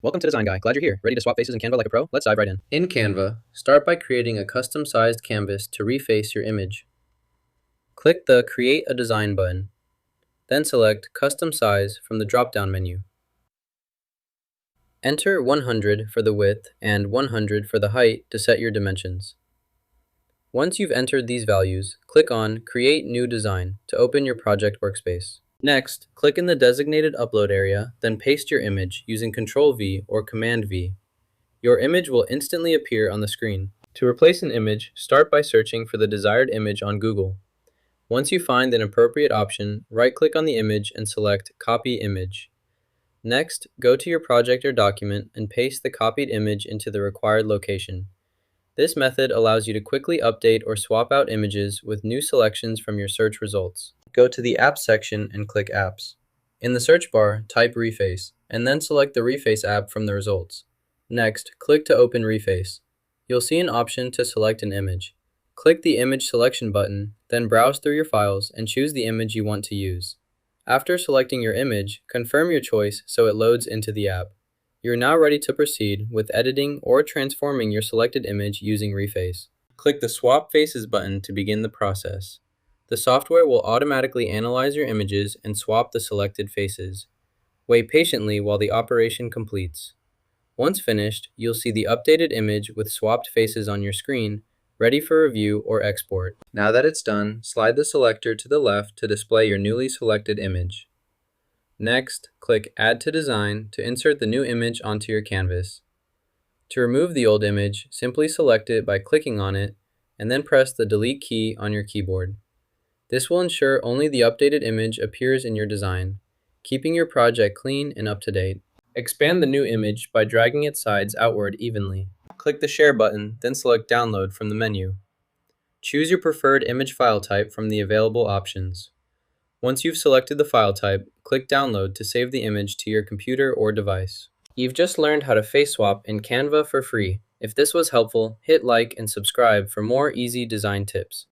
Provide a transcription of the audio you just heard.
Welcome to Design Guy. Glad you're here. Ready to swap faces in Canva like a pro? Let's dive right in. In Canva, start by creating a custom-sized canvas to reface your image. Click the Create a Design button, then select Custom Size from the drop-down menu. Enter 100 for the width and 100 for the height to set your dimensions. Once you've entered these values, click on Create New Design to open your project workspace. Next, click in the designated upload area, then paste your image using Ctrl-V or Command-V. Your image will instantly appear on the screen. To replace an image, start by searching for the desired image on Google. Once you find an appropriate option, right-click on the image and select Copy Image. Next, go to your project or document and paste the copied image into the required location. This method allows you to quickly update or swap out images with new selections from your search results. Go to the Apps section and click Apps. In the search bar, type Reface, and then select the Reface app from the results. Next, click to open Reface. You'll see an option to select an image. Click the Image Selection button, then browse through your files and choose the image you want to use. After selecting your image, confirm your choice so it loads into the app. You're now ready to proceed with editing or transforming your selected image using Reface. Click the Swap Faces button to begin the process. The software will automatically analyze your images and swap the selected faces. Wait patiently while the operation completes. Once finished, you'll see the updated image with swapped faces on your screen, ready for review or export. Now that it's done, slide the selector to the left to display your newly selected image. Next, click Add to Design to insert the new image onto your canvas. To remove the old image, simply select it by clicking on it, and then press the Delete key on your keyboard. This will ensure only the updated image appears in your design, keeping your project clean and up to date. Expand the new image by dragging its sides outward evenly. Click the Share button, then select Download from the menu. Choose your preferred image file type from the available options. Once you've selected the file type, click Download to save the image to your computer or device. You've just learned how to face swap in Canva for free. If this was helpful, hit like and subscribe for more easy design tips.